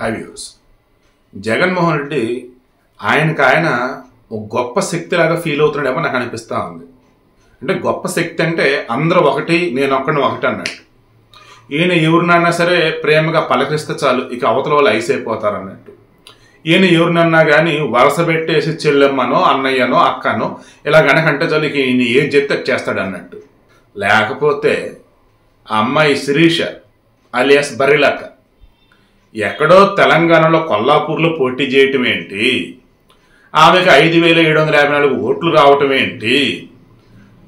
హైవ్యూస్ జగన్మోహన్ రెడ్డి ఆయనకు ఆయన ఒక గొప్ప శక్తిలాగా ఫీల్ అవుతున్నాడేమో నాకు అనిపిస్తూ ఉంది. అంటే గొప్ప శక్తి అంటే అందరూ ఒకటి, నేను ఒక్కడిని ఒకటి అన్నట్టు. ఈయన ఎవరినన్నా సరే ప్రేమగా పలకరిస్తే చాలు, ఇక అవతల వాళ్ళు ఐస్ అయిపోతారు అన్నట్టు. ఈయన ఎవరినన్నా కానీ వరుస పెట్టేసి చెల్లెమ్మనో అన్నయ్యనో అక్కనో ఇలా గనకంటే చాలు, ఇక ఈయన ఏం చెప్తే చేస్తాడు అన్నట్టు. లేకపోతే ఆ అమ్మాయి శిరీష అలియాస్ బర్రెలక్క ఎక్కడో తెలంగాణలో కొల్లాపూర్లో పోటీ చేయటం ఏంటి, ఆమెకు 5,754 ఓట్లు రావటం ఏంటి,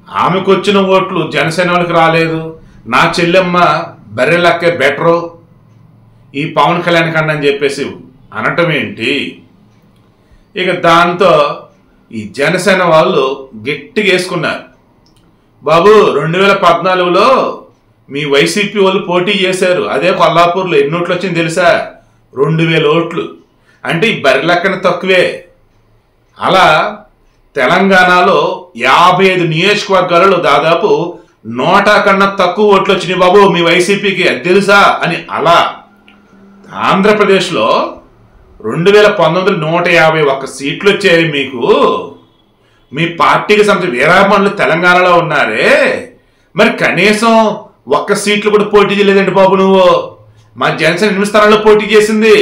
ఆమెకు వచ్చిన ఓట్లు జనసేన వాళ్ళకి రాలేదు, నా చెల్లెమ్మ బర్రెలక్కే బెటరు ఈ పవన్ కళ్యాణ్ కన్నా అని చెప్పేసి అనటం ఏంటి. ఇక దాంతో ఈ జనసేన వాళ్ళు గట్టిగా వేసుకున్నారు. బాబు 2014లో మీ వైసీపీ వాళ్ళు పోటీ చేశారు, అదే కొల్లాపూర్లో ఎన్ని ఓట్లు వచ్చింది తెలుసా? 2,000 ఓట్లు. అంటే ఈ బర్రెలక్కన తక్కువే. అలా తెలంగాణలో 55 నియోజకవర్గాలలో దాదాపు 100 కన్నా తక్కువ ఓట్లు వచ్చినాయి బాబు మీ వైసీపీకి, అది తెలుసా అని. అలా ఆంధ్రప్రదేశ్లో 2019 151 సీట్లు వచ్చాయి మీకు. మీ పార్టీకి సంబంధించిన వీరాభిమానులు తెలంగాణలో ఉన్నారే, మరి కనీసం 1 సీట్లు కూడా పోటీ చేయలేదండి బాబు నువ్వు, మా జనసేన 8 స్థానాల్లో పోటీ చేసింది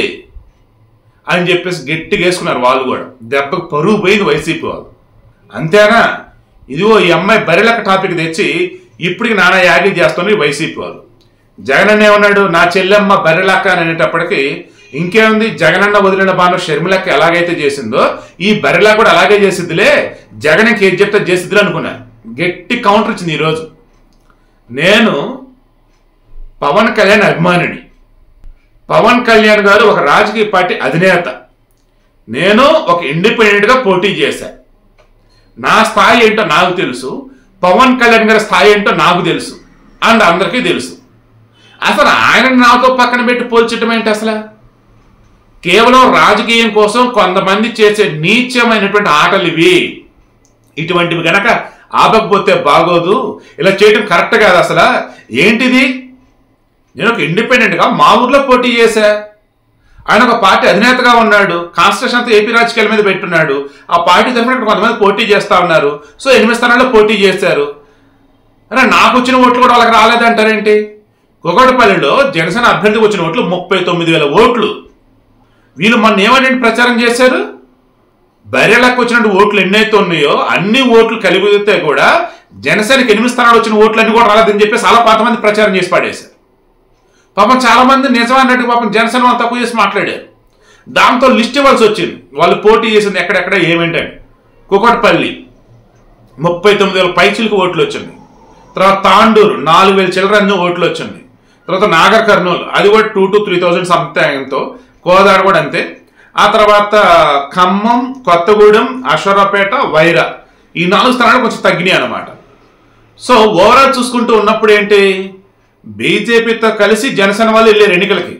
అని చెప్పేసి గట్టిగా వేసుకున్నారు వాళ్ళు కూడా. దెబ్బకు పరువు పోయింది వైసీపీ వాళ్ళు. అంతేనా? ఇదిగో ఈ అమ్మాయి బర్రెలక్క టాపిక్ తెచ్చి ఇప్పటికి నానా యాగి చేస్తున్నారు వైసీపీ వాళ్ళు. జగనన్న ఏమన్నాడు, నా చెల్లెమ్మ బర్రెలక్క అని అనేటప్పటికీ ఇంకేముంది, జగనన్న వదిలిన బాను షర్మిలక్క ఎలాగైతే చేసిందో ఈ బర్రెలక్క కూడా అలాగే చేసిద్దిలే, జగన్ ఇంకేం చెప్తే చేసిద్దిలే అనుకున్నాను. గట్టి కౌంటర్ ఇచ్చింది ఈరోజు. నేను పవన్ కళ్యాణ్ అభిమానిని, పవన్ కళ్యాణ్ గారు ఒక రాజకీయ పార్టీ అధినేత, నేను ఒక ఇండిపెండెంట్గా పోటీ చేశాను. నా స్థాయి ఏంటో నాకు తెలుసు, పవన్ కళ్యాణ్ గారి స్థాయి ఏంటో నాకు తెలుసు, అండ్ అందరికీ తెలుసు. అసలు ఆయన నాతో పక్కన పెట్టి పోల్చడం ఏంటి? అసలు కేవలం రాజకీయం కోసం కొంతమంది చేసే నీచమైనటువంటి ఆటలు ఇవి. ఇటువంటివి గనక ఆపకపోతే బాగోదు, ఇలా చేయడం కరెక్ట్ కాదు. అసలు ఏంటిది? నేను ఒక ఇండిపెండెంట్గా మా ఊర్లో పోటీ చేశా, ఆయన ఒక పార్టీ అధినేతగా ఉన్నాడు, కాన్స్టిట్యూషన్ అంతా ఏపీ రాజకీయాల మీద పెట్టున్నాడు, ఆ పార్టీ తరఫున కొంతమంది పోటీ చేస్తా ఉన్నారు. సో 8 స్థానాల్లో పోటీ చేశారు. అరే నాకు వచ్చిన ఓట్లు కూడా వాళ్ళకి రాలేదంటారేంటి? కుకట్పల్లిలో జనసేన అభ్యర్థికి వచ్చిన ఓట్లు 39,000 ఓట్లు. వీళ్ళు మొన్న ఏమని ప్రచారం చేశారు, బర్రెలకు వచ్చినట్టు ఓట్లు ఎన్నైతే ఉన్నాయో అన్ని ఓట్లు కలిపితే కూడా జనసేనకి 8 స్థానాలు వచ్చిన ఓట్లు అన్ని కూడా రాలేదని చెప్పేసి చాలా కొంతమంది ప్రచారం చేసి పడేశారు. పాపం చాలా మంది నిజమన్నట్టు పాపం జనసేన వాళ్ళు తక్కువ చేసి మాట్లాడారు. దాంతో లిస్ట్ ఇవ్వాల్సి వచ్చింది, వాళ్ళు పోటీ చేసింది ఎక్కడెక్కడ ఏమేంటండి. కుకట్పల్లి 39,000 పైచిలకు ఓట్లు వచ్చింది. తర్వాత తాండూరు 4,000 చిల్లరన్ని ఓట్లు వచ్చింది. తర్వాత నాగర్ కర్నూలు అది కూడా 2,000 to 3,000 సంథింగ్తో, కోదాడ కూడా అంతే. ఆ తర్వాత ఖమ్మం, కొత్తగూడెం, అశ్వరాపేట, వైరా ఈ 4 స్థానాలు కొంచెం తగ్గినాయి అన్నమాట. సో ఓవరాల్ చూసుకుంటూ ఉన్నప్పుడు ఏంటి, బీజేపీతో కలిసి జనసేన వాళ్ళు వెళ్ళారు ఎన్నికలకి.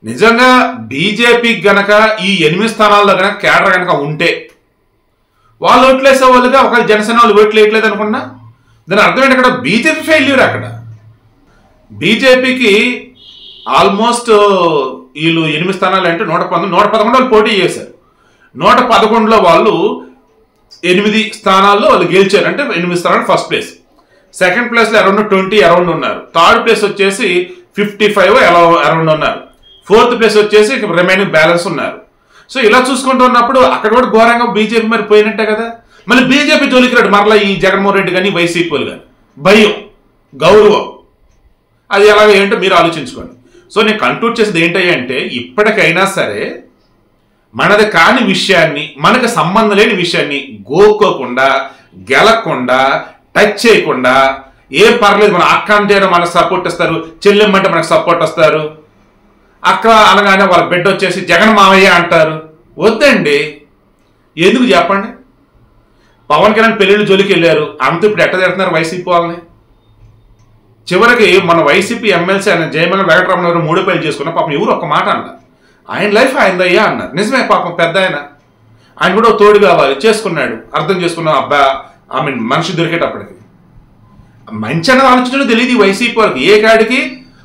నిజంగా బీజేపీకి గనక ఈ 8 స్థానాల్లో గనక కేడర్ గనక ఉంటే వాళ్ళు ఓట్లు వేసే వాళ్ళుగా, ఒకవేళ జనసేన వాళ్ళు ఓట్లు వేయట్లేదు అనుకున్నా దాని అర్థం ఏంటి, అక్కడ బీజేపీ ఫెయిల్యూర్. అక్కడ బీజేపీకి ఆల్మోస్ట్ వీళ్ళు 8 స్థానాలు అంటే 111 వాళ్ళు పోటీ చేశారు. 111లో వాళ్ళు 8 స్థానాల్లో వాళ్ళు గెలిచారు, అంటే 8 స్థానాలు ఫస్ట్ ప్లేస్. సెకండ్ ప్లేస్లో అరౌండ్ 20 అరౌండ్ ఉన్నారు. థర్డ్ ప్లేస్ వచ్చేసి 55 అరౌండ్ ఉన్నారు. ఫోర్త్ ప్లేస్ వచ్చేసి రిమైనింగ్ బ్యాలెన్స్ ఉన్నారు. సో ఇలా చూసుకుంటూ ఉన్నప్పుడు అక్కడ కూడా ఘోరంగా బీజేపీ మరి పోయినట్టే కదా. మళ్ళీ బీజేపీ జోలికి రాడు మరలా ఈ జగన్మోహన్ రెడ్డి కానీ వైసీపీ వాళ్ళు కానీ. భయం, గౌరవం, అది ఎలాగ ఏంటో మీరు ఆలోచించుకోండి. సో నేను కంక్లూడ్ చేసేది ఏంటంటే, ఇప్పటికైనా సరే మనది కాని విషయాన్ని, మనకు సంబంధం లేని విషయాన్ని గోక్కోకుండా, గెలకుండా, టచ్ చేయకుండా, ఏం పర్లేదు మన అక్క అంటే మనకు సపోర్ట్ ఇస్తారు, చెల్లెమ్మంటే మనకు సపోర్ట్ వస్తారు, అక్క అనగానే వాళ్ళ బిడ్డ వచ్చేసి జగన్ మావయ్య అంటారు. వద్దండి, ఎందుకు చెప్పండి. పవన్ కళ్యాణ్ పెళ్ళిళ్ళు జోలికి వెళ్ళారు, అంత ఇప్పుడు ఎట్ట తిడుతున్నారు వైసీపీ వాళ్ళని. చివరికి మన వైసీపీ ఎమ్మెల్సీ ఆయన జయమల వెంకటరమణ గారు 3 పెళ్లి చేసుకున్న పాపం ఎవరు ఒక్క మాట అన్నారు, ఆయన లైఫ్ ఆయనదయ్యా అన్నారు. నిజమే, పాపం పెద్ద ఆయన కూడా తోడు కావాలి, చేసుకున్నాడు, అర్థం చేసుకున్నాం. అబ్బా మనిషి దొరికేటప్పటికి మంచి అన్నది ఆలోచించడం తెలియదు వైసీపీ వాళ్ళకి. ఏ కాడికి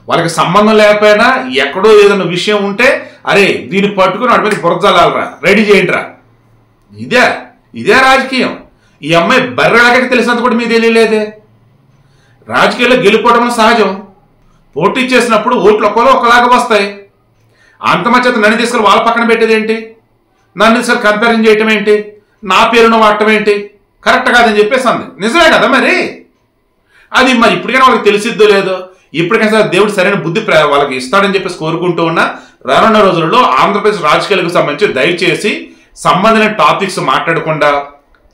వాళ్ళకి సంబంధం లేకపోయినా ఎక్కడో ఏదైనా విషయం ఉంటే అరే దీన్ని పట్టుకుని వాడి మీద బురజాలరా, రెడీ చేయండిరా. ఇదే రాజకీయం. ఈ అమ్మాయి బర్రెలాగే తెలిసినంత కూడా మీకు తెలియలేదే. రాజకీయాల్లో గెలిపోవడం సహజం. పోటీ చేసినప్పుడు ఓట్లు ఒకలాగా వస్తాయి. అంత మధ్య నన్ను తీసుకెళ్ళి వాళ్ళ పక్కన పెట్టేది ఏంటి? నన్ను తీసుకెళ్ళి కంపారిజన్ చేయటం ఏంటి? నా పేరును వాడటం ఏంటి? కరెక్ట్ కాదని చెప్పేసి అంది. నిజమే కదా మరి. అది మరి ఇప్పటికైనా వాళ్ళకి తెలిసిద్దో లేదో, ఇప్పటికైనా సరే దేవుడు సరైన బుద్ధి వాళ్ళకి ఇస్తాడని చెప్పేసి కోరుకుంటూ ఉన్నా. రానున్న రోజుల్లో ఆంధ్రప్రదేశ్ రాజకీయాలకు సంబంధించి దయచేసి సంబంధమైన టాపిక్స్ మాట్లాడకుండా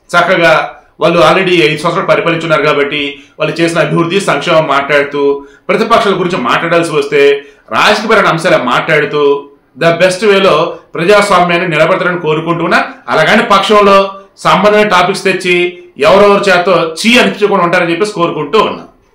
చక్కగా వాళ్ళు ఆల్రెడీ 5 సంవత్సరాలు పరిపాలించున్నారు కాబట్టి వాళ్ళు చేసిన అభివృద్ధి సంక్షేమం మాట్లాడుతూ, ప్రతిపక్షాల గురించి మాట్లాడాల్సి వస్తే రాజకీయపరమైన అంశాలు మాట్లాడుతూ ద బెస్ట్ వేలో ప్రజాస్వామ్యాన్ని నిలబెడతారని కోరుకుంటున్నా. అలాగని పక్షంలో సంబంధమైన టాపిక్స్ తెచ్చి ఎవరెవరి చేత చీ అనిపించకుండా ఉంటారని చెప్పేసి కోరుకుంటూ ఉన్నా.